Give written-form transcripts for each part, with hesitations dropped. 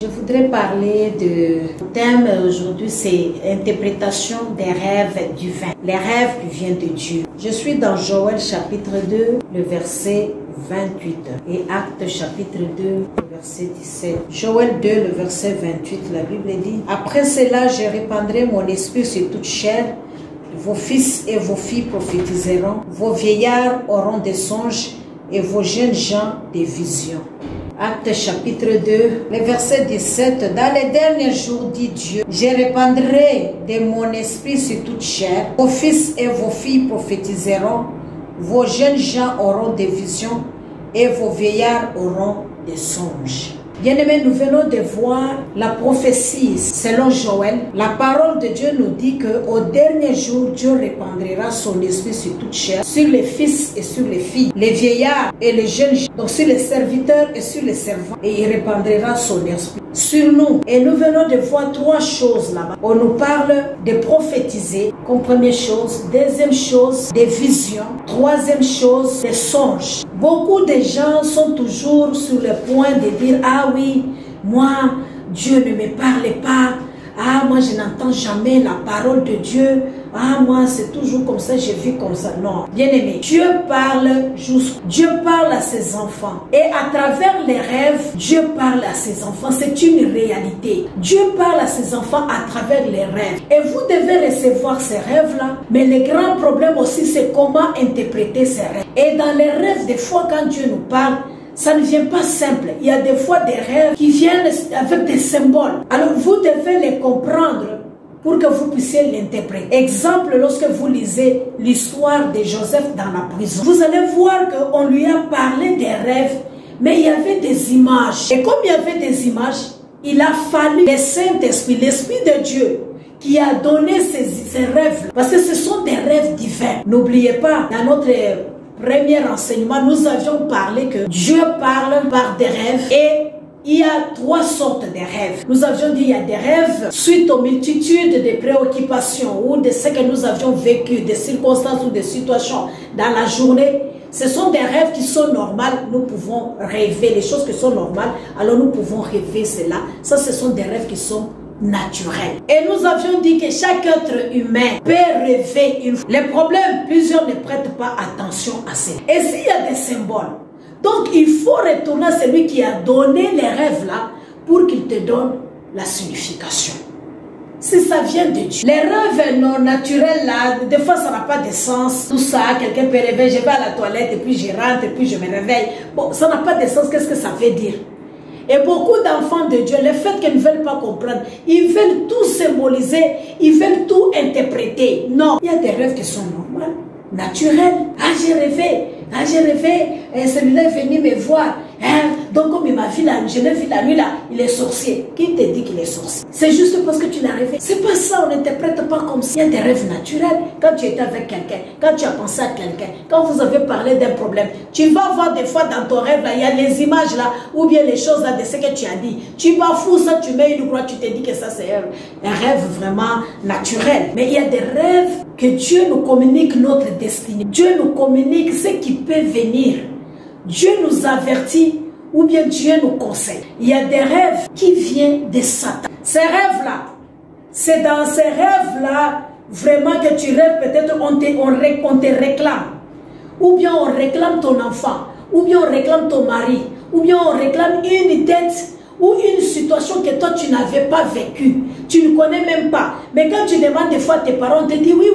Je voudrais parler de thème aujourd'hui, c'est interprétation des rêves divins, les rêves qui viennent de Dieu. Je suis dans Joël chapitre 2, le verset 28 et Actes chapitre 2, le verset 17. Joël 2, le verset 28, la Bible dit: Après cela, je répandrai mon esprit sur toute chair. Vos fils et vos filles prophétiseront, vos vieillards auront des songes et vos jeunes gens des visions. Actes chapitre 2, le verset 17. Dans les derniers jours, dit Dieu, je répandrai de mon esprit sur toute chair. Vos fils et vos filles prophétiseront, vos jeunes gens auront des visions et vos vieillards auront des songes. Bien-aimés, nous venons de voir la prophétie selon Joël. La parole de Dieu nous dit qu'au dernier jour, Dieu répandra son esprit sur toute chair, sur les fils et sur les filles, les vieillards et les jeunes gens, donc sur les serviteurs et sur les servants. Et il répandra son esprit sur nous. Et nous venons de voir trois choses là-bas. On nous parle de prophétiser comme première chose. Deuxième chose, des visions. Troisième chose, des songes. Beaucoup de gens sont toujours sur le point de dire: ah oui, moi, Dieu ne me parle pas. Ah, moi, je n'entends jamais la parole de Dieu. Ah, moi, c'est toujours comme ça, je vis comme ça. Non, bien aimé, Dieu parle juste. Dieu parle à ses enfants. Et à travers les rêves, Dieu parle à ses enfants. C'est une réalité. Dieu parle à ses enfants à travers les rêves. Et vous devez recevoir ces rêves-là. Mais le grand problème aussi, c'est comment interpréter ces rêves. Et dans les rêves, des fois, quand Dieu nous parle, ça ne vient pas simple. Il y a des fois des rêves qui viennent avec des symboles. Alors vous devez les comprendre pour que vous puissiez l'interpréter. Exemple, lorsque vous lisez l'histoire de Joseph dans la prison, vous allez voir qu'on lui a parlé des rêves, mais il y avait des images. Et comme il y avait des images, il a fallu le Saint-Esprit, l'Esprit de Dieu, qui a donné ces rêves. Parce que ce sont des rêves divins. N'oubliez pas, dans notre premier enseignement, nous avions parlé que Dieu parle par des rêves et il y a trois sortes de rêves. Nous avions dit qu'il y a des rêves suite aux multitudes de préoccupations ou de ce que nous avions vécu, des circonstances ou des situations dans la journée. Ce sont des rêves qui sont normales. Nous pouvons rêver les choses qui sont normales. Alors nous pouvons rêver cela. Ça, ce sont des rêves qui sont naturel. Et nous avions dit que chaque être humain peut rêver une fois. Les problèmes, plusieurs ne prêtent pas attention à cela. Et s'il y a des symboles, donc il faut retourner à celui qui a donné les rêves là pour qu'il te donne la signification. Si ça vient de Dieu. Les rêves non naturels là, des fois ça n'a pas de sens. Tout ça, quelqu'un peut rêver, je vais à la toilette et puis je rentre et puis je me réveille. Bon, ça n'a pas de sens. Qu'est-ce que ça veut dire? Et beaucoup d'enfants de Dieu, le fait qu'ils ne veulent pas comprendre, ils veulent tout symboliser, ils veulent tout interpréter. Non, il y a des rêves qui sont normaux, naturels. Ah, j'ai rêvé, celui-là est venu me voir. Hein? Donc comme il m'a vu je l'ai vu la nuit là, il est sorcier. Qui te dit qu'il est sorcier? C'est juste parce que tu l'as rêvé. C'est pas ça, on n'interprète pas comme ça. Il y a des rêves naturels. Quand tu étais avec quelqu'un, quand tu as pensé à quelqu'un, quand vous avez parlé d'un problème, tu vas voir des fois dans ton rêve là, il y a les images là, ou bien les choses là de ce que tu as dit. Tu bafoues ça, tu mets une croix, tu te dis que ça c'est un rêve vraiment naturel. Mais il y a des rêves que Dieu nous communique notre destinée. Dieu nous communique ce qui peut venir. Dieu nous avertit ou bien Dieu nous conseille. Il y a des rêves qui viennent de Satan. Ces rêves-là, c'est dans ces rêves-là vraiment que tu rêves, peut-être on te réclame. Ou bien on réclame ton enfant, ou bien on réclame ton mari, ou bien on réclame une dette ou une situation que toi tu n'avais pas vécue. Tu ne connais même pas. Mais quand tu demandes des fois à tes parents, on te dit oui.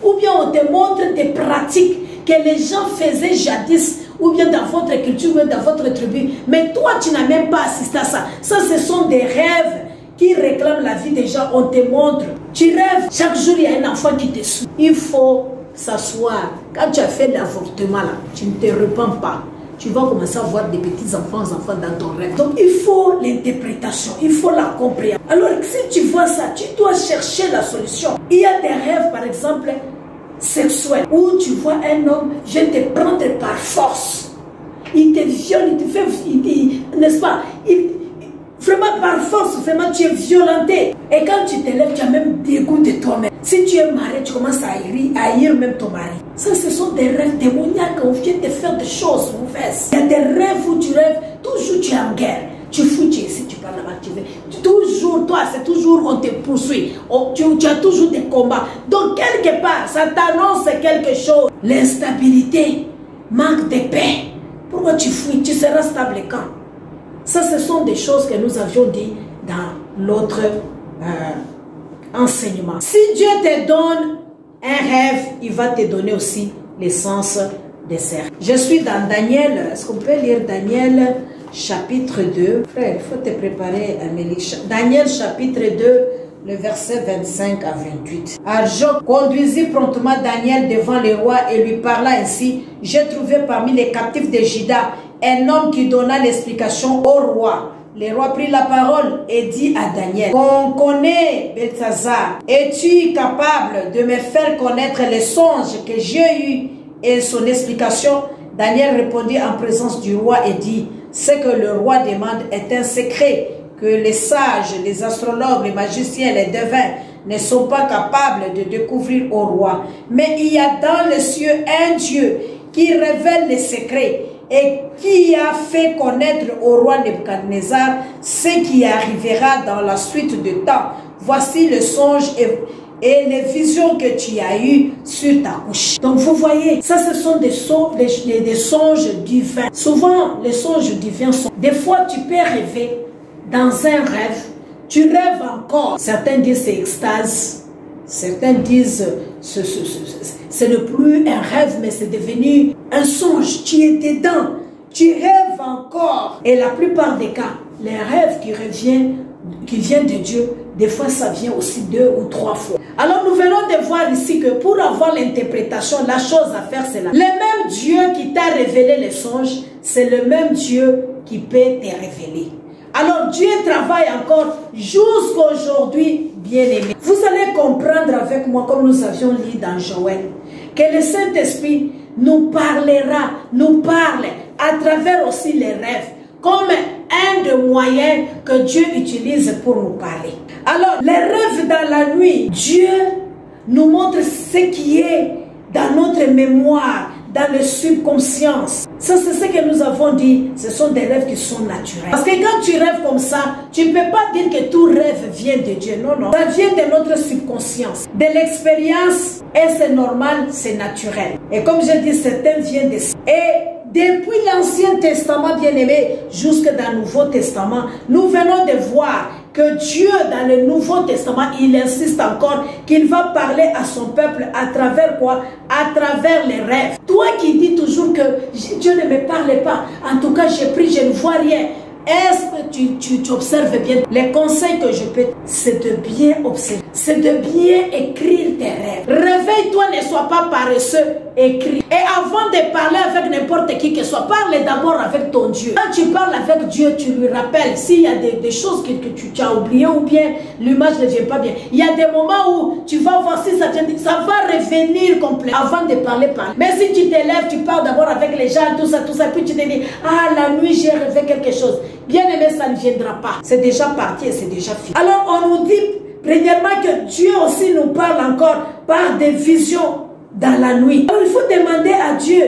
Ou bien on te montre des pratiques que les gens faisaient jadis, ou bien dans votre culture, ou dans votre tribu. Mais toi, tu n'as même pas assisté à ça. Ça, ce sont des rêves qui réclament la vie des gens. On te montre. Tu rêves. Chaque jour, il y a un enfant qui te suit. Il faut s'asseoir. Quand tu as fait l'avortement, là, tu ne te repens pas. Tu vas commencer à voir des petits enfants dans ton rêve. Donc, il faut l'interprétation. Il faut la compréhension. Alors, si tu vois ça, tu dois chercher la solution. Il y a des rêves, par exemple, sexuel, où tu vois un homme vient te prendre par force, il te viole, il te fait, n'est-ce pas, vraiment par force, vraiment tu es violenté. Et quand tu te lèves, tu as même dégoût de toi-même. Si tu es marié, tu commences à haïr même ton mari. Ça, ce sont des rêves démoniaques, on vient te faire des choses mauvaises. Il y a des rêves où tu rêves, toujours tu es en guerre. Tu fous, tu es ici, tu parles là. toi, c'est toujours on te poursuit. Tu as toujours des combats. Donc, quelque part, ça t'annonce quelque chose. L'instabilité, manque de paix. Pourquoi tu fuis? Tu seras stable quand? Ça, ce sont des choses que nous avions dit dans l'autre enseignement. Si Dieu te donne un rêve, il va te donner aussi l'essence des cerfs. Je suis dans Daniel. Est-ce qu'on peut lire Daniel chapitre 2? Frère, il faut te préparer, Amélie. Daniel chapitre 2, le verset 25 à 28. Arjoc conduisit promptement Daniel devant le roi et lui parla ainsi. J'ai trouvé parmi les captifs de Juda un homme qui donna l'explication au roi. Le roi prit la parole et dit à Daniel: qu'on connaît, Beltsazar, es-tu capable de me faire connaître les songes que j'ai eus et son explication? Daniel répondit en présence du roi et dit: ce que le roi demande est un secret que les sages, les astrologues, les magiciens, les devins ne sont pas capables de découvrir au roi. Mais il y a dans les cieux un Dieu qui révèle les secrets et qui a fait connaître au roi Nebuchadnezzar ce qui arrivera dans la suite du temps. Voici le songe et les visions que tu as eues sur ta couche. Donc vous voyez, ça ce sont des songes divins. Souvent les songes divins sont... Des fois tu peux rêver dans un rêve, tu rêves encore. Certains disent c'est extase, certains disent ce n'est plus un rêve mais c'est devenu un songe. Tu es dedans, tu rêves encore. Et la plupart des cas, les rêves qui viennent de Dieu, des fois ça vient aussi 2 ou 3 fois. Alors nous venons de voir ici que pour avoir l'interprétation, la chose à faire c'est là. Le même Dieu qui t'a révélé les songes, c'est le même Dieu qui peut te révéler. Alors Dieu travaille encore jusqu'aujourd'hui, bien-aimé. Vous allez comprendre avec moi, comme nous avions lu dans Joël, que le Saint-Esprit nous parle à travers aussi les rêves, comme un des moyens que Dieu utilise pour nous parler. Alors, les rêves dans la nuit, Dieu nous montre ce qui est dans notre mémoire, dans le subconscience. Ça, c'est ce que nous avons dit. Ce sont des rêves qui sont naturels. Parce que quand tu rêves comme ça, tu ne peux pas dire que tout rêve vient de Dieu. Non, non. Ça vient de notre subconscience, de l'expérience. Et c'est normal, c'est naturel. Et comme je dis, certains viennent de ça. Et depuis l'Ancien Testament, bien-aimé, jusque dans le Nouveau Testament, nous venons de voir que Dieu, dans le Nouveau Testament, il insiste encore qu'il va parler à son peuple à travers quoi? À travers les rêves. Toi qui dis toujours que Dieu ne me parle pas, en tout cas j'ai pris, je ne vois rien. Est-ce que tu observes bien? Les conseils que je peux, c'est de bien observer, c'est de bien écrire tes rêves. Réveille-toi, ne sois pas paresseux, écris. Et avant de parler avec n'importe qui que ce soit, parle d'abord avec ton Dieu. Quand tu parles avec Dieu, tu lui rappelles s'il y a des choses que tu as oubliées ou bien l'image ne vient pas bien. Il y a des moments où tu vas voir si ça va revenir complètement avant de parler. Mais si tu t'élèves, tu parles d'abord avec les gens, tout ça, puis tu te dis, ah, la nuit j'ai rêvé quelque chose. Bien aimé, ça ne viendra pas. C'est déjà parti et c'est déjà fini. Alors on nous dit, premièrement, que Dieu aussi nous parle encore par des visions dans la nuit. Alors il faut demander à Dieu,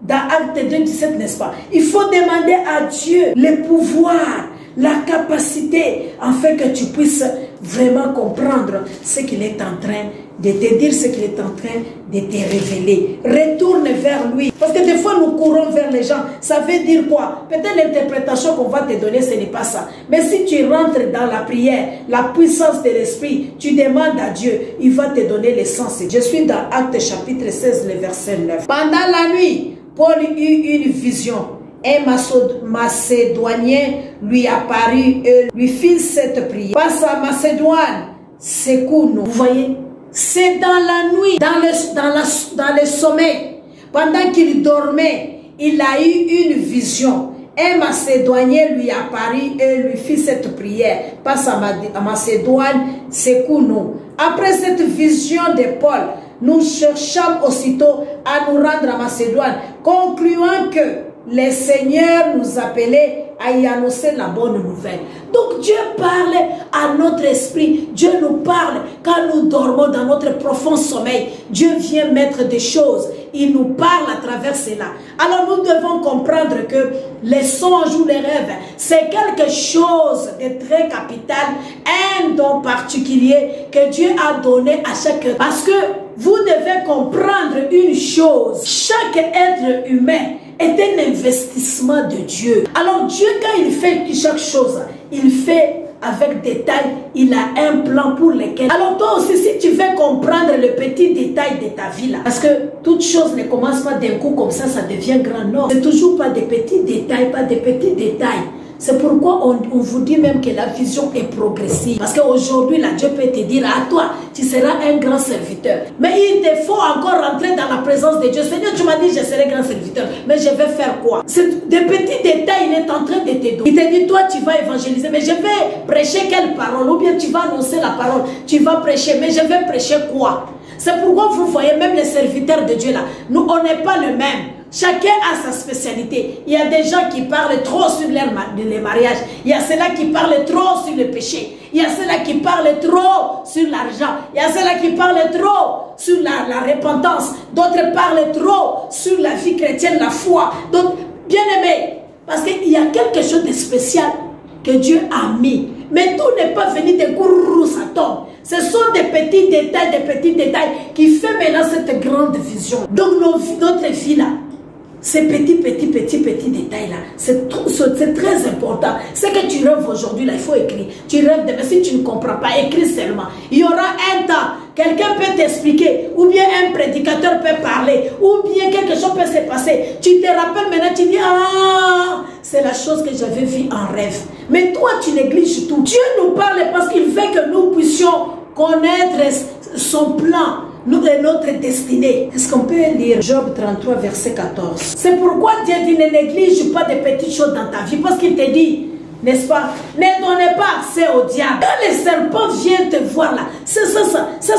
dans Acte 2:17, n'est-ce pas? Il faut demander à Dieu le pouvoir, la capacité, afin que tu puisses vraiment comprendre ce qu'il est en train de te dire, ce qu'il est en train de te révéler. Retourne vers lui. Parce que des fois, nous courons vers les gens. Ça veut dire quoi? Peut-être l'interprétation qu'on va te donner, ce n'est pas ça. Mais si tu rentres dans la prière, la puissance de l'Esprit, tu demandes à Dieu, il va te donner l'essence. Je suis dans Acte chapitre 16, le verset 9. Pendant la nuit, Paul eut une vision. Un Macédonien lui apparut et lui fit cette prière. Passe à Macédoine, secoue-nous. Vous voyez? C'est dans la nuit, dans le sommeil. Pendant qu'il dormait, il a eu une vision. Un Macédonien lui apparut et lui fit cette prière. Passe à Macédoine, secoue-nous. Après cette vision de Paul, nous cherchâmes aussitôt à nous rendre à Macédoine, concluant que le Seigneur nous appelait à y annoncer la bonne nouvelle. Donc Dieu parle à notre esprit. Dieu nous parle quand nous dormons dans notre profond sommeil. Dieu vient mettre des choses il nous parle à travers cela. Alors nous devons comprendre que les songes ou les rêves, c'est quelque chose de très capital, un don particulier que Dieu a donné à chacun. Parce que vous devez comprendre une chose, chaque être humain est un investissement de Dieu. Alors Dieu, quand il fait chaque chose, il fait avec détail, il a un plan pour lesquels. Alors toi aussi, si tu veux comprendre le petit détail de ta vie là, parce que toute chose ne commence pas d'un coup comme ça devient grand. Non, c'est toujours pas des petits détails, pas des petits détails. C'est pourquoi on vous dit même que la vision est progressive. Parce qu'aujourd'hui, là, Dieu peut te dire, à toi, tu seras un grand serviteur. Mais il te faut encore rentrer dans la présence de Dieu. Seigneur, tu m'as dit, je serai grand serviteur. Mais je vais faire quoi? C'est des petits détails, il est en train de te donner. Il te dit, toi, tu vas évangéliser. Mais je vais prêcher quelle parole? Ou bien tu vas annoncer la parole. Tu vas prêcher. Mais je vais prêcher quoi? C'est pourquoi vous voyez même les serviteurs de Dieu là. Nous, on n'est pas le même. Chacun a sa spécialité. Il y a des gens qui parlent trop sur les mariages. Il y a ceux-là qui parlent trop sur le péché. Il y a ceux-là qui parlent trop sur l'argent. Il y a ceux-là qui parlent trop sur la repentance. D'autres parlent trop sur la vie chrétienne, la foi. Donc, bien aimé, parce qu'il y a quelque chose de spécial que Dieu a mis. Mais tout n'est pas venu de gourou, ça tombe. Ce sont des petits détails qui font maintenant cette grande vision. Donc, notre vie là, ces petits détails-là, c'est très important. Ce que tu rêves aujourd'hui, là, il faut écrire. Tu rêves demain, si tu ne comprends pas, écris seulement. Il y aura un temps, quelqu'un peut t'expliquer, ou bien un prédicateur peut parler, ou bien quelque chose peut se passer. Tu te rappelles maintenant, tu dis, ah, c'est la chose que j'avais vue en rêve. Mais toi, tu négliges tout. Dieu nous parle parce qu'il veut que nous puissions connaître son plan. Nous et notre destinée. Est-ce qu'on peut lire Job 33, verset 14? C'est pourquoi Dieu dit, ne néglige pas des petites choses dans ta vie. Parce qu'il te dit, n'est-ce pas, ne donnez pas accès au diable. Quand le serpent vient te voir là, ça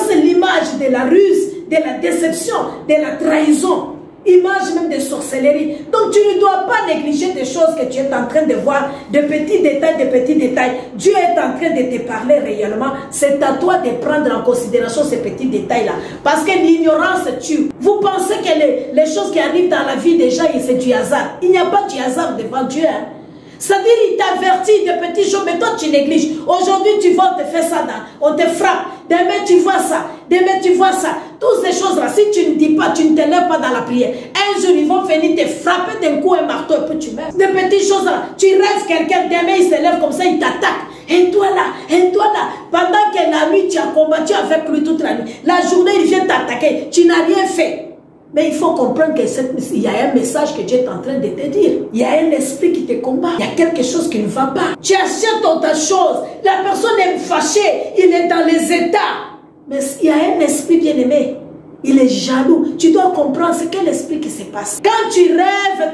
c'est l'image de la ruse, de la déception, de la trahison. Image même de sorcellerie. Donc tu ne dois pas négliger des choses que tu es en train de voir, de petits détails. Dieu est en train de te parler réellement. C'est à toi de prendre en considération ces petits détails-là. Parce que l'ignorance tue. Vous pensez que les choses qui arrivent dans la vie des gens, c'est du hasard. Il n'y a pas du hasard devant Dieu. Hein? C'est-à-dire, il t'avertit de petites choses, mais toi tu négliges. Aujourd'hui, tu vas te faire ça, on te frappe. Demain, tu vois ça. Demain, tu vois ça. Toutes ces choses-là, si tu ne dis pas, tu ne te lèves pas dans la prière, un jour, ils vont venir te frapper d'un coup, un marteau, et puis tu meurs. Des petites choses-là, tu rêves quelqu'un, demain, il se lève comme ça, il t'attaque. Et toi là, pendant que la nuit, tu as combattu avec lui toute la nuit. La journée, il vient t'attaquer. Tu n'as rien fait. Mais il faut comprendre qu'il y a un message que Dieu est en train de te dire. Il y a un esprit qui te combat. Il y a quelque chose qui ne va pas. Tu achètes ta chose. La personne est fâchée. Il est dans les états. Mais il y a un esprit bien-aimé. Il est jaloux. Tu dois comprendre c'est quel esprit qui se passe. Quand tu rêves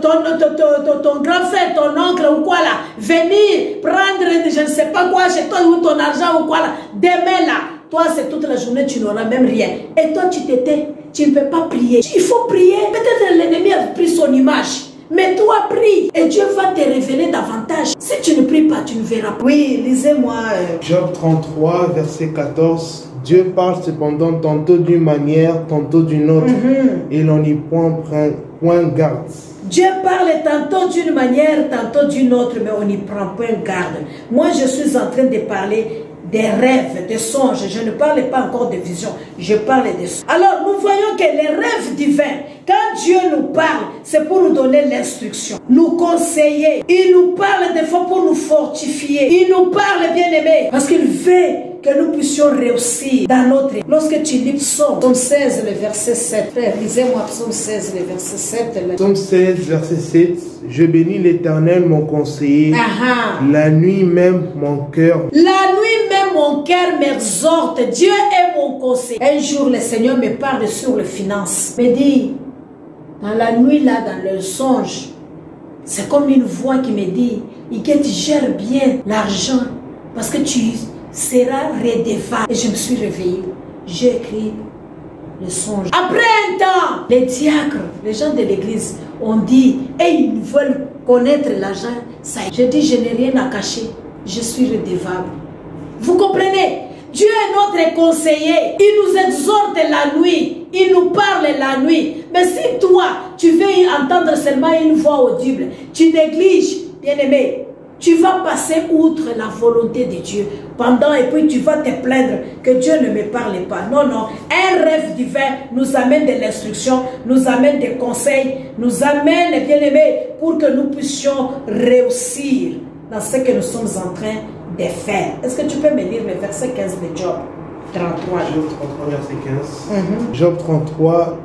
ton grand frère, ton oncle ou quoi là, venir prendre je ne sais pas quoi chez toi ou ton argent ou quoi là, demain là, toi c'est toute la journée, tu n'auras même rien. Et toi tu t'étais. Tu ne peux pas prier. Il faut prier. Peut-être l'ennemi a pris son image. Mais toi, prie. Et Dieu va te révéler davantage. Si tu ne pries pas, tu ne verras pas. Oui, lisez-moi. Job 33, verset 14. Dieu parle cependant tantôt d'une manière, tantôt d'une autre. Et l'on n'y prend point garde. Dieu parle tantôt d'une manière, tantôt d'une autre, mais on n'y prend point garde. Moi, je suis en train de parler des rêves, des songes. Je ne parle pas encore de visions, je parle des songes. Alors, nous voyons que les rêves divins, quand Dieu nous parle, c'est pour nous donner l'instruction, nous conseiller. Il nous parle des fois pour nous fortifier. Il nous parle, bien-aimé, parce qu'il veut que nous puissions réussir dans notre... Lorsque tu lis Psaume 16, le verset 7, frère, lisez-moi Psaume 16, le verset 7. Psaume 16, verset 7. Je bénis l'Éternel, mon conseiller. La nuit même, mon cœur. La nuit même, mon cœur m'exhorte. Dieu est mon conseiller. Un jour, le Seigneur me parle sur les finances. Me dit, dans la nuit là, dans le songe, c'est comme une voix qui me dit, et que tu gères bien l'argent, parce que tu seras redevable. Et je me suis réveillée. J'ai écrit le songe. Après un temps, les diacres, les gens de l'église ont dit, et ils veulent connaître l'argent. Ça, je dis, je n'ai rien à cacher. Je suis redevable. Vous comprenez? Dieu est notre conseiller. Il nous exhorte la nuit. il nous parle la nuit. Mais si toi, tu veux entendre seulement une voix audible, tu négliges, bien-aimé, tu vas passer outre la volonté de Dieu pendant et puis tu vas te plaindre que Dieu ne me parle pas. Non, non. Un rêve divin nous amène de l'instruction, nous amène des conseils, nous amène, bien-aimés, pour que nous puissions réussir dans ce que nous sommes en train de faire. Est-ce que tu peux me lire le verset 15 de Job 33? Job 33, verset 15. Job 33,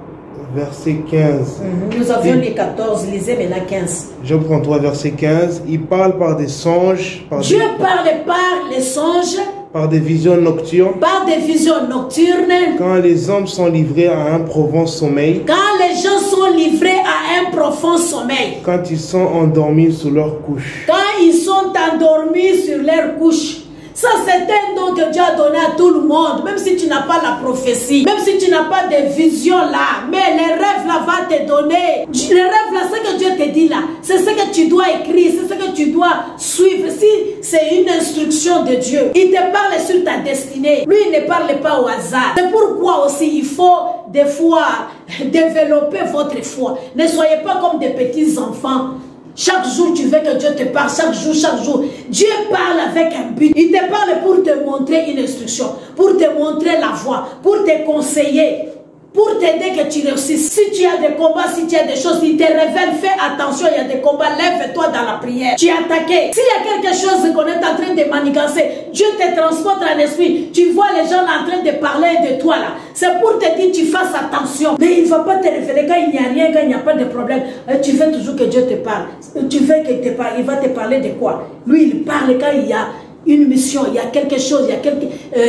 verset 15. Nous avions les 14, lisez maintenant 15. Job 33, verset 15. Il parle par des songes. Dieu parle par les songes. Par des visions nocturnes. Par des visions nocturnes. Quand les hommes sont livrés à un profond sommeil. Quand les gens sont livrés à un profond sommeil. Quand ils sont endormis sous leur couche. Quand ils sont endormis sur leur couche. Ça, c'est un don que Dieu a donné à tout le monde. Même si tu n'as pas la prophétie, même si tu n'as pas de vision là, mais les rêves là vont te donner. Les rêves là, ce que Dieu te dit là, c'est ce que tu dois écrire, c'est ce que tu dois suivre. Si c'est une instruction de Dieu, il te parle sur ta destinée. Lui, il ne parle pas au hasard. C'est pourquoi aussi il faut des fois développer votre foi. Ne soyez pas comme des petits enfants. Chaque jour, tu veux que Dieu te parle. Chaque jour. Dieu parle avec un but. Il te parle pour te montrer une instruction, pour te montrer la voie, pour te conseiller, pour t'aider que tu réussisses. Si tu as des combats, si tu as des choses, il te révèle, fais attention, il y a des combats, lève-toi dans la prière. Tu es attaqué. S'il y a quelque chose qu'on est en train de manigancer, Dieu te transporte en esprit. Tu vois les gens là en train de parler de toi là. C'est pour te dire, tu fasses attention. Mais il ne va pas te révéler quand il n'y a rien, quand il n'y a pas de problème. Tu veux toujours que Dieu te parle. Tu veux qu'il te parle. Il va te parler de quoi? Lui, il parle quand il y a une mission, il y a quelque chose,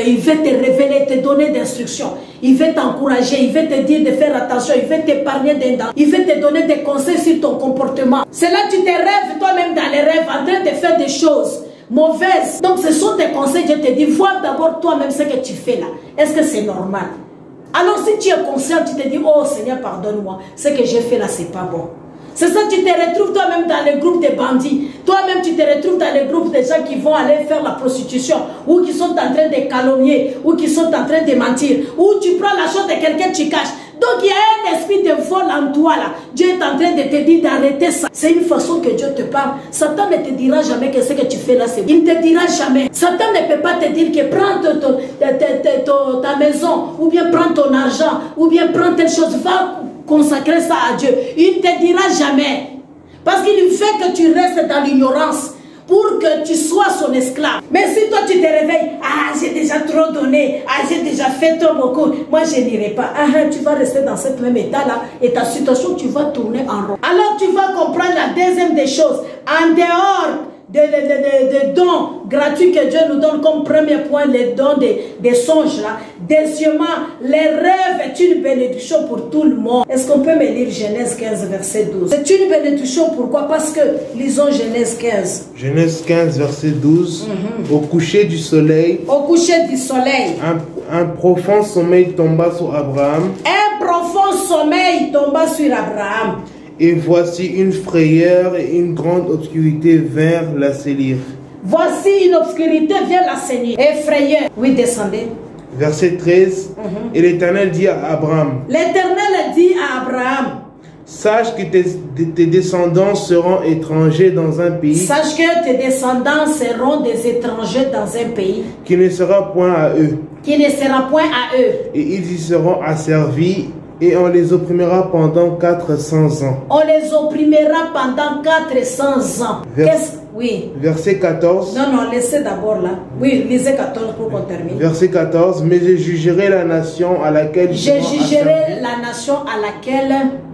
il veut te révéler, te donner d'instructions, il veut t'encourager, il veut te dire de faire attention, il veut t'épargner des dents, il veut te donner des conseils sur ton comportement. C'est là que tu te rêves toi-même dans les rêves en train de faire des choses mauvaises. Donc ce sont des conseils, je te dis, vois d'abord toi-même ce que tu fais là. Est-ce que c'est normal? Alors si tu es conscient, tu te dis, oh Seigneur, pardonne-moi, ce que j'ai fait là, c'est pas bon. C'est ça, tu te retrouves toi-même dans les groupes des bandits. Toi-même, tu te retrouves dans les groupes des gens qui vont aller faire la prostitution, ou qui sont en train de calomnier, ou qui sont en train de mentir, ou tu prends la chose de quelqu'un, tu caches. Donc, il y a un esprit de vol en toi là. Dieu est en train de te dire d'arrêter ça. C'est une façon que Dieu te parle. Satan ne te dira jamais que ce que tu fais là, c'est bon. Il ne te dira jamais. Satan ne peut pas te dire que prends ta maison, ou bien prends ton argent, ou bien prends telle chose, va consacrer ça à Dieu. Il ne te dira jamais. Parce qu'il fait que tu restes dans l'ignorance pour que tu sois son esclave. Mais si toi tu te réveilles, ah j'ai déjà trop donné, ah j'ai déjà fait trop beaucoup, moi je n'irai pas. Tu vas rester dans ce même état là et ta situation tu vas tourner en rond. Alors tu vas comprendre la deuxième des choses. En dehors des dons gratuits que Dieu nous donne comme premier point, les dons des songes là. Deuxièmement, les rêves est une bénédiction pour tout le monde. Est-ce qu'on peut me lire Genèse 15 verset 12? C'est une bénédiction, pourquoi? Parce que lisons Genèse 15. Genèse 15 verset 12. Au coucher du soleil. Au coucher du soleil. Un profond sommeil tomba sur Abraham. Un profond sommeil tomba sur Abraham. Et voici une frayeur et une grande obscurité vinrent la saisir. Voici une obscurité vient la saisir. Effrayeur. Oui, descendez. Verset 13. Et l'Éternel dit à Abraham. L'Éternel dit à Abraham. Sache que tes descendants seront étrangers dans un pays. Sache que tes descendants seront des étrangers dans un pays. Qui ne sera point à eux. Qui ne sera point à eux. Et ils y seront asservis. Et on les opprimera pendant 400 ans. On les opprimera pendant 400 ans. Oui. Verset 14. Non, laissez d'abord là. Oui, lisez 14 pour qu'on termine. Verset 14. Mais je jugerai la nation à laquelle ils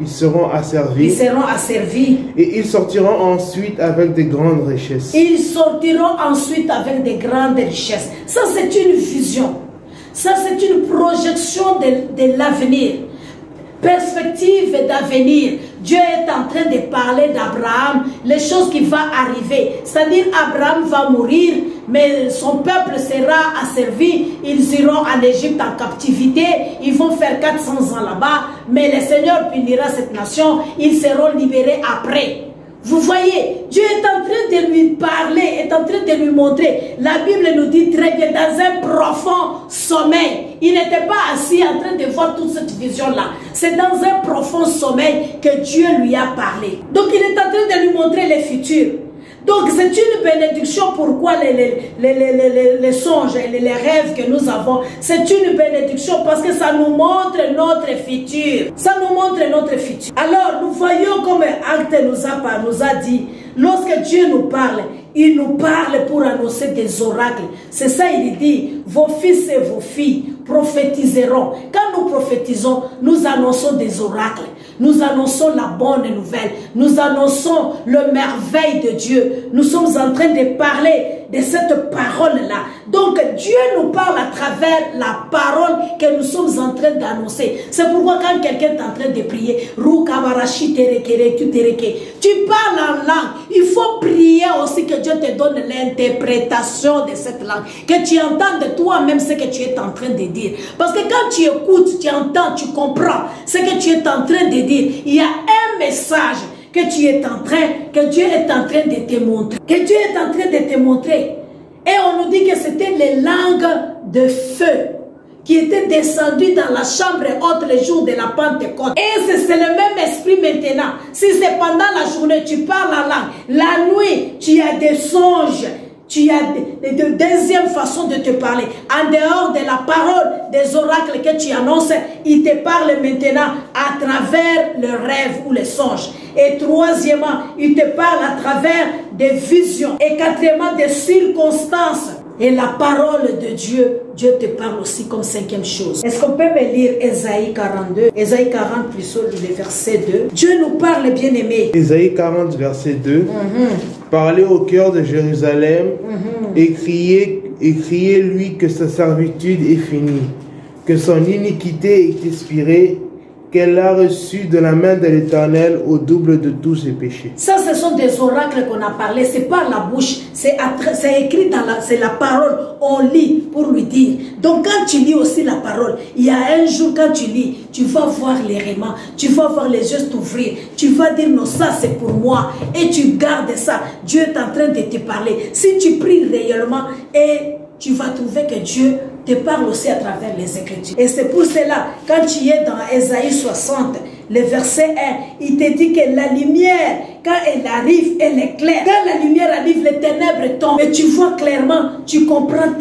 seront asservis. Ils seront asservis. Et ils sortiront ensuite avec de grandes richesses. Ils sortiront ensuite avec de grandes richesses. Ça, c'est une vision. Ça, c'est une projection de l'avenir. Perspective d'avenir. Dieu est en train de parler d'Abraham, les choses qui vont arriver. C'est-à-dire Abraham va mourir, mais son peuple sera asservi. Ils iront en Égypte en captivité. Ils vont faire 400 ans là-bas. Mais le Seigneur punira cette nation. Ils seront libérés après. Vous voyez, Dieu est en train de lui parler, est en train de lui montrer. La Bible nous dit très bien, dans un profond sommeil. Il n'était pas assis en train de voir toute cette vision-là. C'est dans un profond sommeil que Dieu lui a parlé. Donc il est en train de lui montrer les futurs. Donc c'est une bénédiction. Pourquoi les songes et les rêves que nous avons, c'est une bénédiction parce que ça nous montre notre futur. Ça nous montre notre futur. Alors nous voyons comme Acte nous a dit, lorsque Dieu nous parle, il nous parle pour annoncer des oracles. C'est ça, il dit, vos fils et vos filles prophétiseront. Quand nous prophétisons, nous annonçons des oracles. Nous annonçons la bonne nouvelle. Nous annonçons le merveille de Dieu. Nous sommes en train de parler de cette parole-là. Donc Dieu nous parle à travers la parole que nous sommes en train d'annoncer. C'est pourquoi quand quelqu'un est en train de prier, tu parles en langue. Il faut prier aussi que Dieu te donne l'interprétation de cette langue. Que tu entendes toi-même ce que tu es en train de dire. Parce que quand tu écoutes, tu entends, tu comprends ce que tu es en train de dire. Il y a un message que Dieu est en train de te montrer. Que Dieu est en train de te montrer. Et on nous dit que c'était les langues de feu qui étaient descendues dans la chambre haute le jour de la Pentecôte. Et c'est le même esprit maintenant. Si c'est pendant la journée, tu parles en langue. La nuit, tu as des songes. Tu as de deuxième façon de te parler. En dehors de la parole, des oracles que tu annonces, il te parle maintenant à travers le rêve ou les songes. Et troisièmement, il te parle à travers des visions. Et quatrièmement, des circonstances. Et la parole de Dieu, Dieu te parle aussi comme cinquième chose. Est-ce qu'on peut me lire Ésaïe 42, Ésaïe 40 plus le verset 2. Dieu nous parle, bien aimé. Ésaïe 40 verset 2. Parlez au cœur de Jérusalem et criez lui que sa servitude est finie, que son iniquité est expirée, qu'elle a reçu de la main de l'Éternel au double de tous ses péchés. Ça, ce sont des oracles qu'on a parlé. C'est par la bouche. C'est écrit dans c'est la parole. On lit pour lui dire. Donc, quand tu lis aussi la parole, il y a un jour, quand tu lis, tu vas voir les rémants. Tu vas voir les yeux t'ouvrir. Tu vas dire, non, ça, c'est pour moi. Et tu gardes ça. Dieu est en train de te parler. Si tu pries réellement, et tu vas trouver que Dieu te parle aussi à travers les Écritures. Et c'est pour cela, quand tu es dans Ésaïe 60, le verset 1, il te dit que la lumière, quand elle arrive, elle est claire. Quand la lumière arrive, les ténèbres tombent. Et tu vois clairement, tu comprends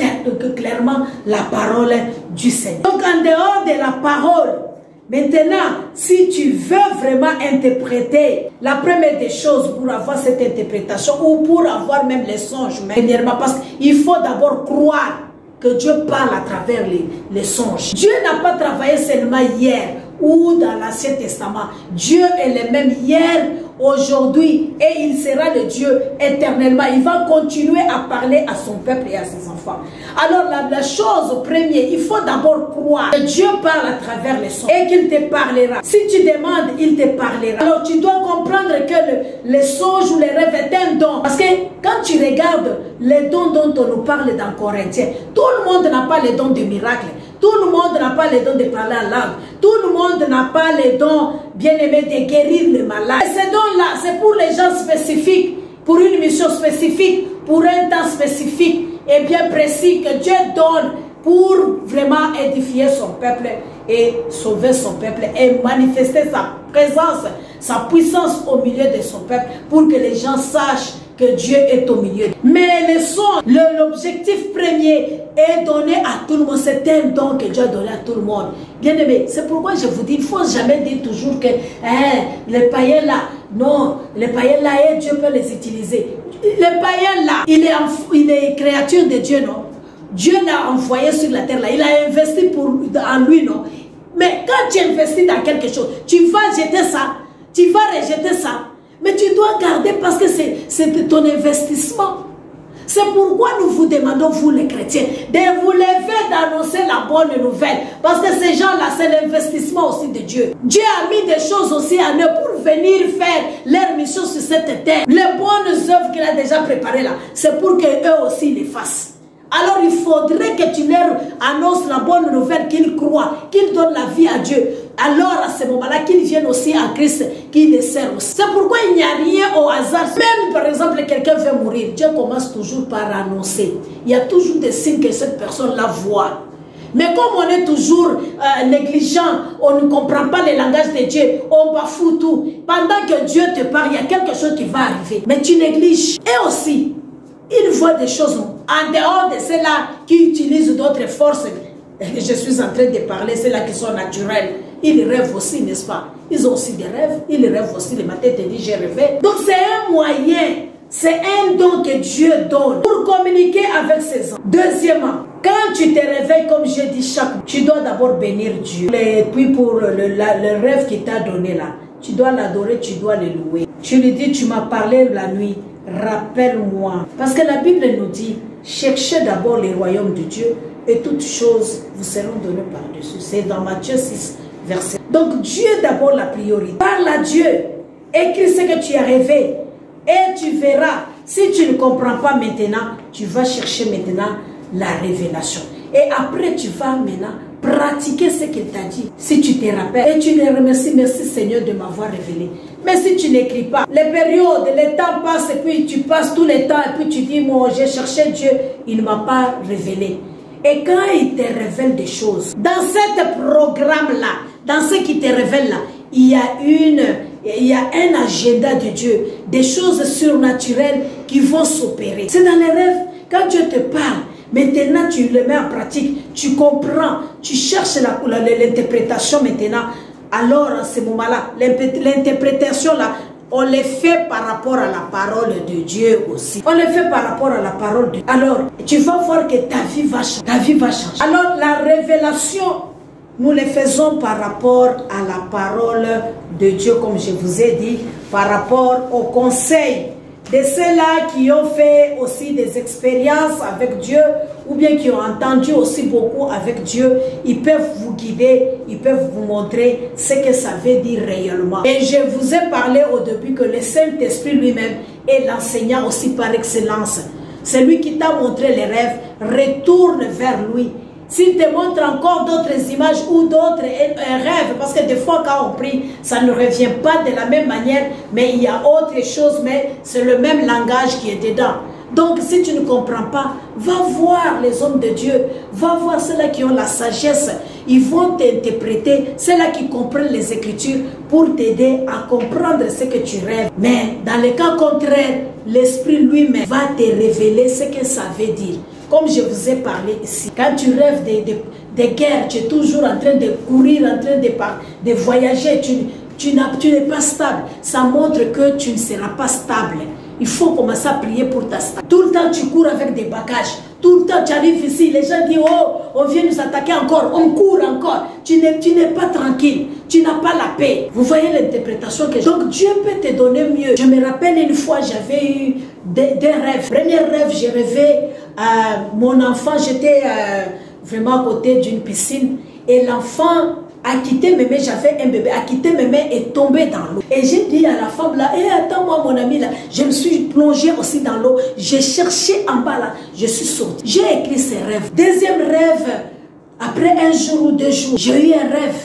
clairement la parole du Seigneur. Donc en dehors de la parole, maintenant, si tu veux vraiment interpréter, la première des choses pour avoir cette interprétation ou pour avoir même les songes, premièrement, parce qu'il faut d'abord croire que Dieu parle à travers les songes. Dieu n'a pas travaillé seulement hier ou dans l'Ancien Testament. Dieu est le même hier, aujourd'hui, et il sera le Dieu éternellement. Il va continuer à parler à son peuple et à ses enfants. Alors la chose première, il faut d'abord croire que Dieu parle à travers les songes et qu'il te parlera. Si tu demandes, il te parlera. Alors tu dois comprendre que les songes ou les rêves est un don. Parce que quand tu regardes les dons dont on nous parle dans Corinthiens, tout le monde n'a pas les dons de miracle. Tout le monde n'a pas les dons de parler en langue. Tout le monde n'a pas les dons, bien aimés, de guérir les malades. Et ces dons-là, c'est pour les gens spécifiques, pour une mission spécifique, pour un temps spécifique et bien précis que Dieu donne pour vraiment édifier son peuple et sauver son peuple et manifester sa présence, sa puissance au milieu de son peuple pour que les gens sachent que Dieu est au milieu. Mais les sons, l'objectif premier est donné à tout le monde. C'est un don que Dieu a donné à tout le monde. Bien aimé, c'est pourquoi je vous dis, il ne faut jamais dire toujours que les païens là, non, les païens là, Dieu peut les utiliser. Les païens là, il est créature de Dieu, non? Dieu l'a envoyé sur la terre là, il a investi en lui, non? Mais quand tu investis dans quelque chose, tu vas jeter ça, tu vas rejeter ça. Mais tu dois garder parce que c'est ton investissement. C'est pourquoi nous vous demandons, vous les chrétiens, de vous lever, d'annoncer la bonne nouvelle. Parce que ces gens-là, c'est l'investissement aussi de Dieu. Dieu a mis des choses aussi à eux pour venir faire leur mission sur cette terre. Les bonnes œuvres qu'il a déjà préparées là, c'est pour qu'eux aussi les fassent. Alors il faudrait que tu leur annonces la bonne nouvelle, qu'ils croient, qu'ils donnent la vie à Dieu. Alors à ce moment-là, qu'ils viennent aussi à Christ, qui les sert aussi. C'est pourquoi il n'y a rien au hasard. Même par exemple, quelqu'un veut mourir, Dieu commence toujours par annoncer. Il y a toujours des signes que cette personne la voit. Mais comme on est toujours négligent, on ne comprend pas le langage de Dieu, on bafoue tout. Pendant que Dieu te parle, il y a quelque chose qui va arriver. Mais tu négliges. Et aussi, il voit des choses en dehors de ceux-là qui utilisent d'autres forces. Je suis en train de parler, ceux-là qui sont naturels. Ils rêvent aussi, n'est-ce pas? Ils ont aussi des rêves. Ils rêvent aussi. Le matin, te dit, j'ai rêvé. Donc, c'est un moyen. C'est un don que Dieu donne pour communiquer avec ses hommes. Deuxièmement, quand tu te réveilles, comme je dis chaque jour, tu dois d'abord bénir Dieu. Et puis pour le rêve qu'il t'a donné là, tu dois l'adorer, tu dois le louer. Tu lui dis, tu m'as parlé la nuit, rappelle-moi. Parce que la Bible nous dit, cherchez d'abord les royaumes de Dieu et toutes choses vous seront données par-dessus. C'est dans Matthieu 6, verset. Donc Dieu d'abord la priorité. Parle à Dieu, écris ce que tu as rêvé. Et tu verras, si tu ne comprends pas maintenant, tu vas chercher maintenant la révélation. Et après, tu vas maintenant pratiquer ce qu'il t'a dit. Si tu te rappelles, et tu le remercies, merci Seigneur de m'avoir révélé. Mais si tu n'écris pas, les périodes, les temps passent, et puis tu passes tout le temps, et puis tu dis, moi j'ai cherché Dieu, il ne m'a pas révélé. Et quand il te révèle des choses, dans ce programme-là, dans ce qui te révèle là, il y a un agenda de Dieu, des choses surnaturelles qui vont s'opérer. C'est dans les rêves, quand Dieu te parle, maintenant tu le mets en pratique, tu comprends, tu cherches l'interprétation maintenant. Alors à ce moment-là, l'interprétation là, on le fait par rapport à la parole de Dieu aussi. On le fait par rapport à la parole de Dieu. Alors, tu vas voir que ta vie va changer. Ta vie va changer. Alors, la révélation, nous le faisons par rapport à la parole de Dieu, comme je vous ai dit, par rapport au conseil de ceux-là qui ont fait aussi des expériences avec Dieu ou bien qui ont entendu aussi beaucoup avec Dieu. Ils peuvent vous guider, ils peuvent vous montrer ce que ça veut dire réellement. Et je vous ai parlé au début que le Saint-Esprit lui-même est l'enseignant aussi par excellence. Celui qui t'a montré les rêves, retourne vers lui. S'il te montre encore d'autres images ou d'autres rêves, parce que des fois quand on prie, ça ne revient pas de la même manière, mais il y a autre chose, mais c'est le même langage qui est dedans. Donc si tu ne comprends pas, va voir les hommes de Dieu, va voir ceux-là qui ont la sagesse, ils vont t'interpréter, ceux-là qui comprennent les Écritures pour t'aider à comprendre ce que tu rêves. Mais dans le cas contraire, l'Esprit lui-même va te révéler ce que ça veut dire. Comme je vous ai parlé ici, quand tu rêves des guerres, tu es toujours en train de courir, en train de voyager, tu n'es pas stable. Ça montre que tu ne seras pas stable. Il faut commencer à prier pour ta stabilité. Tout le temps, tu cours avec des bagages. Tout le temps, tu arrives ici, les gens disent, oh, on vient nous attaquer encore, on court encore. Tu n'es pas tranquille, tu n'as pas la paix. Vous voyez l'interprétation que j'ai. Donc, Dieu peut te donner mieux. Je me rappelle une fois, j'avais eu des rêves. Premier rêve, j'ai rêvé mon enfant, j'étais vraiment à côté d'une piscine et l'enfant a quitté mémé, j'avais un bébé, a quitté mémé et tombé dans l'eau. Et j'ai dit à la femme là, attends-moi mon ami là, je me suis plongée aussi dans l'eau, j'ai cherché en bas là, je suis sortie. J'ai écrit ces rêves. Deuxième rêve, après un jour ou 2 jours, j'ai eu un rêve.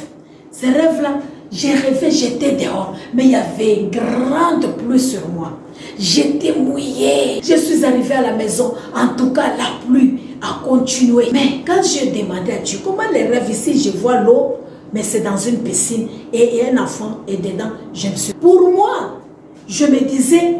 Ces rêves-là, j'ai rêvé, j'étais dehors, mais il y avait une grande pluie sur moi. J'étais mouillée. Je suis arrivée à la maison, en tout cas la pluie a continué. Mais quand j'ai demandé à Dieu, comment les rêves ici, je vois l'eau, mais c'est dans une piscine et un enfant est dedans, je me suis... Pour moi, je me disais,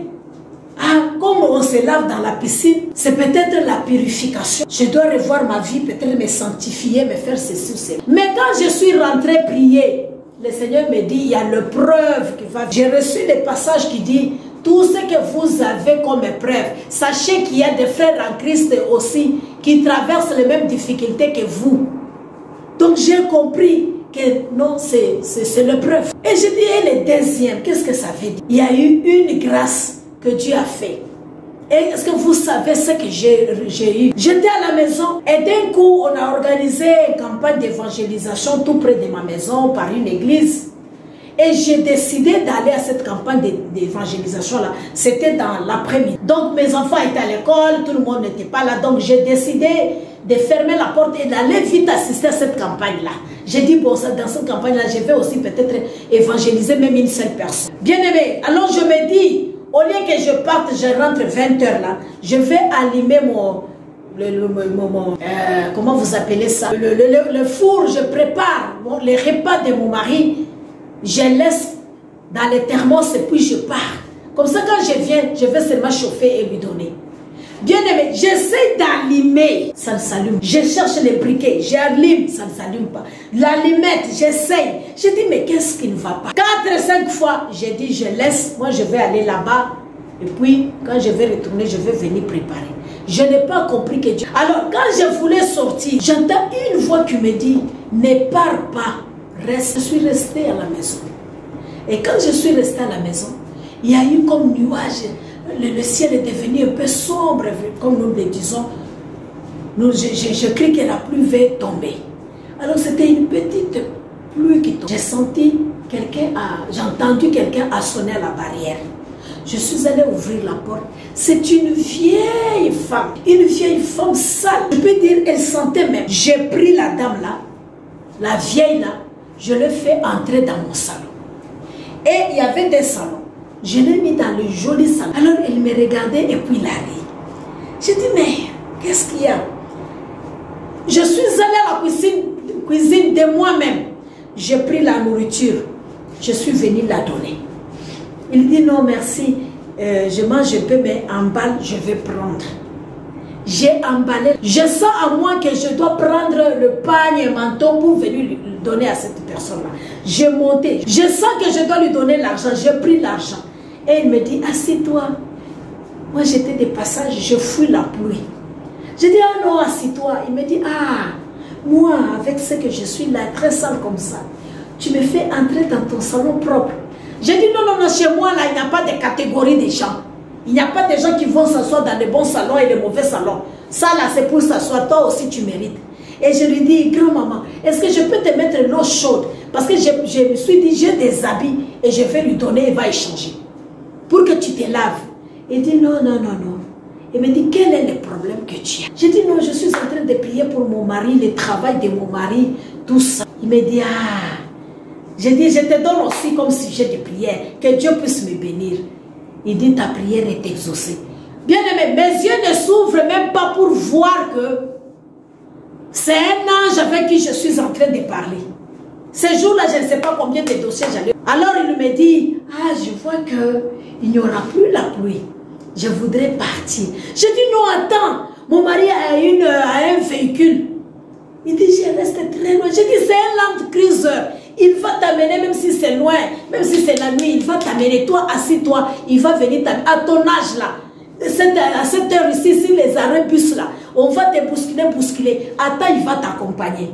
comme on se lave dans la piscine, c'est peut-être la purification. Je dois revoir ma vie, peut-être me sanctifier, me faire ceci ou cela. Mais quand je suis rentrée prier, le Seigneur me dit, il y a l'épreuve qui va... J'ai reçu des passages qui disent, tout ce que vous avez comme épreuve, sachez qu'il y a des frères en Christ aussi qui traversent les mêmes difficultés que vous. Donc j'ai compris que non, c'est l'épreuve. Et j'ai dit, et le deuxième, qu'est-ce que ça veut dire? Il y a eu une grâce que Dieu a fait. Et est-ce que vous savez ce que j'ai eu? J'étais à la maison et d'un coup, on a organisé une campagne d'évangélisation tout près de ma maison par une église. Et j'ai décidé d'aller à cette campagne d'évangélisation-là. C'était dans l'après-midi. Donc mes enfants étaient à l'école, tout le monde n'était pas là. Donc j'ai décidé de fermer la porte et d'aller vite assister à cette campagne-là. J'ai dit, bon, dans cette campagne-là, je vais aussi peut-être évangéliser même une seule personne. Bien aimé, alors je me dis, au lieu que je parte, je rentre 20 h là, je vais allumer comment vous appelez ça, le four, je prépare les repas de mon mari, je laisse dans les thermos et puis je pars. Comme ça, quand je viens, je vais seulement chauffer et lui donner. Bien aimé, j'essaie d'allumer, ça ne s'allume. Je cherche les briquets, j'allume, ça ne s'allume pas. L'allumette, j'essaie. Je dis, mais qu'est-ce qui ne va pas? 4 ou 5 fois, j'ai dit, je laisse, moi je vais aller là-bas. Et puis, quand je vais retourner, je vais venir préparer. Je n'ai pas compris que Dieu... Alors, quand je voulais sortir, j'entends une voix qui me dit, ne pars pas, reste. Je suis restée à la maison. Et quand je suis restée à la maison, il y a eu comme nuage. Le ciel est devenu un peu sombre, comme nous le disons. Je crie que la pluie va tomber. Alors c'était une petite pluie qui tombe. J'ai senti quelqu'un, j'ai entendu quelqu'un a sonné à la barrière. Je suis allée ouvrir la porte. C'est une vieille femme sale. Je peux dire, elle sentait même. J'ai pris la dame là, la vieille là, je l'ai fait entrer dans mon salon. Et il y avait des salons. Je l'ai mis dans le joli salon. Alors elle me regardait et puis il a ri. J'ai dit, mais qu'est-ce qu'il y a? Je suis allée à la cuisine de moi-même. J'ai pris la nourriture. Je suis venue la donner. Il dit, non merci, je mange un peu, mais emballe, je vais prendre. J'ai emballé. Je sens à moi que je dois prendre le pagne et manteau pour venir lui donner à cette personne-là. J'ai monté. Je sens que je dois lui donner l'argent. J'ai pris l'argent. Et il me dit, assieds-toi. Moi, j'étais de passage, je fuis la pluie. Je dis, ah non, assieds-toi. Il me dit, ah, moi, avec ce que je suis là, très sale comme ça, tu me fais entrer dans ton salon propre. J'ai dit, non, non, non, chez moi, là, il n'y a pas de catégorie de gens. Il n'y a pas de gens qui vont s'asseoir dans les bons salons et les mauvais salons. Ça, là, c'est pour s'asseoir. Toi aussi, tu mérites. Et je lui dis, grand-maman, est-ce que je peux te mettre l'eau chaude? Parce que je me suis dit, j'ai des habits et je vais lui donner, il va échanger. Pour que tu te laves. Il dit, non, non, non, non. Il me dit, quel est le problème que tu as? J'ai dit, non, je suis en train de prier pour mon mari, le travail de mon mari, tout ça. Il me dit, ah. J'ai dit, je te donne aussi comme sujet de prière, que Dieu puisse me bénir. Il dit, ta prière est exaucée. Bien aimé, mes yeux ne s'ouvrent même pas pour voir que c'est un ange avec qui je suis en train de parler. Ce jour-là, je ne sais pas combien de dossiers j'allais. Alors il me dit, ah, je vois qu'il n'y aura plus la pluie. Je voudrais partir. Je dis, non, attends, mon mari a un véhicule. Il dit, je reste très loin. Je dis, c'est un Land Cruiser. Il va t'amener, même si c'est loin, même si c'est la nuit, il va t'amener. Toi, assis-toi, il va venir t'amener. À ton âge là, à cette heure ici, les arrêts bus là, on va te bousculer. Attends, il va t'accompagner.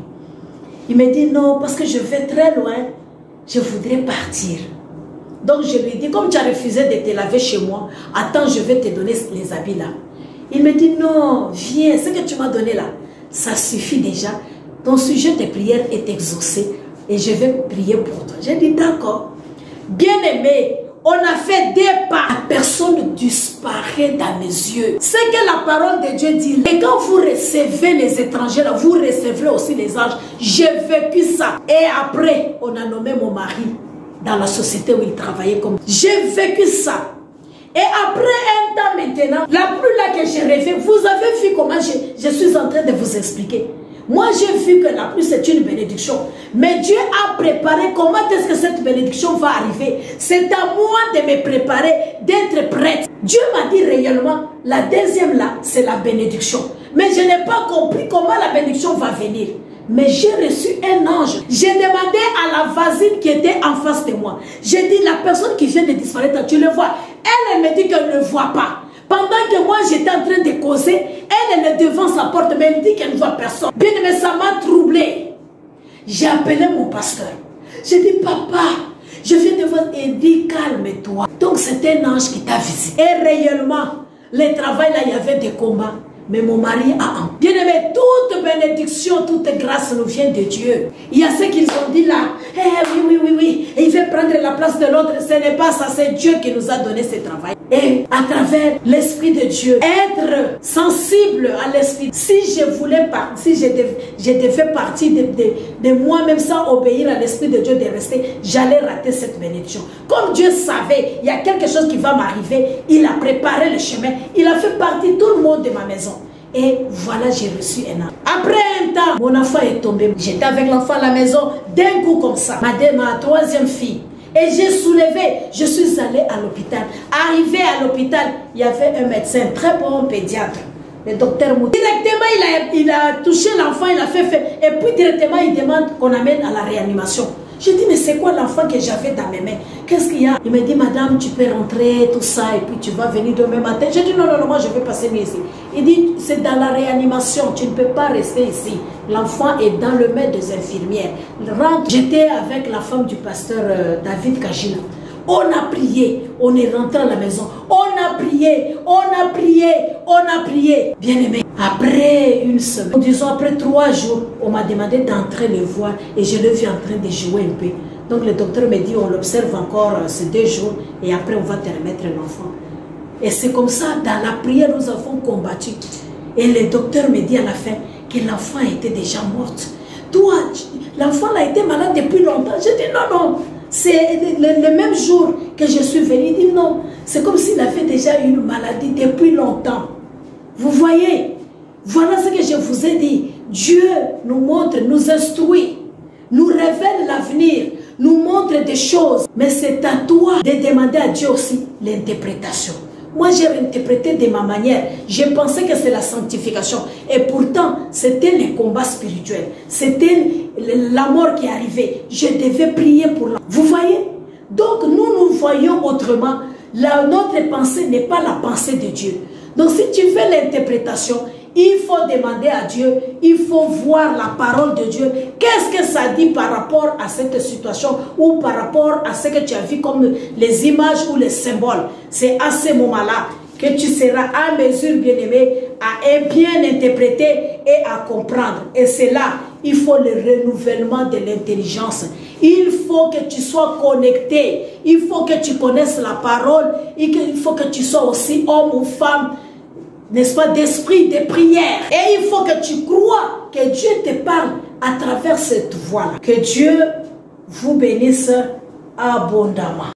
Il me dit, non, parce que je vais très loin, je voudrais partir. Donc je lui dis, comme tu as refusé de te laver chez moi, attends, je vais te donner les habits là. Il me dit, non, viens, ce que tu m'as donné là, ça suffit déjà. Ton sujet de prière est exaucé. Et je vais prier pour toi. J'ai dit, d'accord. Bien aimé, on a fait des pas. La personne disparaît dans mes yeux. C'est que la parole de Dieu dit. Et quand vous recevez les étrangers, là, vous recevez aussi les anges. J'ai vécu ça. Et après, on a nommé mon mari dans la société où il travaillait comme. J'ai vécu ça. Et après un temps maintenant, la pluie là que j'ai rêvé, vous avez vu comment je suis en train de vous expliquer. Moi, j'ai vu que la pluie, c'est une bénédiction. Mais Dieu a préparé comment est-ce que cette bénédiction va arriver. C'est à moi de me préparer, d'être prête. Dieu m'a dit réellement, la deuxième là, c'est la bénédiction. Mais je n'ai pas compris comment la bénédiction va venir. Mais j'ai reçu un ange. J'ai demandé à la voisine qui était en face de moi. J'ai dit, la personne qui vient de disparaître, tu le vois. Elle me dit qu'elle ne voit pas. Pendant que moi j'étais en train de causer, elle est devant sa porte, mais elle dit qu'elle ne voit personne. Bien, mais ça m'a troublé. J'ai appelé mon pasteur. J'ai dit, papa, je viens de voir. Il dit, calme-toi. Donc c'est un ange qui t'a visité. Et réellement, le travail là, il y avait des combats. mais mon mari a un. Bien aimé, toute bénédiction, toute grâce nous vient de Dieu. Il y a ce qu'ils ont dit là. Oui. Et il veut prendre la place de l'autre. Ce n'est pas ça, c'est Dieu qui nous a donné ce travail. Et à travers l'Esprit de Dieu, être sensible à l'Esprit. Si je voulais pas, si je devais partir de moi-même sans obéir à l'Esprit de Dieu, de rester, j'allais rater cette bénédiction. Comme Dieu savait, il y a quelque chose qui va m'arriver, il a préparé le chemin, il a fait partir tout le monde de ma maison. Et voilà, j'ai reçu un enfant. Après un temps, mon enfant est tombé. J'étais avec l'enfant à la maison, d'un coup comme ça. Ma troisième fille. Et j'ai soulevé, je suis allée à l'hôpital. Arrivé à l'hôpital, il y avait un médecin, très bon pédiatre. Le docteur Mout. Directement, il a touché l'enfant, il a fait. Et puis directement, il demande qu'on amène à la réanimation. Je dis, mais c'est quoi l'enfant que j'avais dans mes mains? Qu'est-ce qu'il y a? Il me dit, madame, tu peux rentrer, tout ça, et puis tu vas venir demain matin. Je dis, non, moi, je vais passer nuit ici. Il dit, c'est dans la réanimation, tu ne peux pas rester ici. L'enfant est dans le main des infirmières. Rentre. J'étais avec la femme du pasteur David Kajina. On a prié, on est rentré à la maison. On a prié. Bien aimé, après une semaine, disons après 3 jours, on m'a demandé d'entrer le voir et je l'ai vu en train de jouer un peu. Donc le docteur me dit, on l'observe encore ces 2 jours et après on va te remettre l'enfant. Et c'est comme ça, dans la prière, nous avons combattu. Et le docteur me dit à la fin que l'enfant était déjà morte. Toi, l'enfant a été malade depuis longtemps. Je dis non. C'est le même jour que je suis venue. Il dit non, c'est comme s'il avait déjà une maladie depuis longtemps. Vous voyez, voilà ce que je vous ai dit. Dieu nous montre, nous instruit, nous révèle l'avenir, nous montre des choses. Mais c'est à toi de demander à Dieu aussi l'interprétation. Moi, j'ai interprété de ma manière. J'ai pensé que c'est la sanctification. Et pourtant, c'était le combat spirituel. C'était la mort qui arrivait. Je devais prier pour la... Vous voyez? Donc, nous voyons autrement. Notre pensée n'est pas la pensée de Dieu. Donc, si tu fais l'interprétation, il faut demander à Dieu, il faut voir la parole de Dieu. Qu'est-ce que ça dit par rapport à cette situation ou par rapport à ce que tu as vu comme les images ou les symboles. C'est à ce moment-là que tu seras à mesure, bien-aimé, à bien interpréter et à comprendre. Et c'est là, il faut le renouvellement de l'intelligence. Il faut que tu sois connecté. Il faut que tu connaisses la parole. Il faut que tu sois aussi homme ou femme, n'est-ce pas, d'esprit, de prière. Et il faut que tu crois que Dieu te parle à travers cette voie-là. Que Dieu vous bénisse abondamment.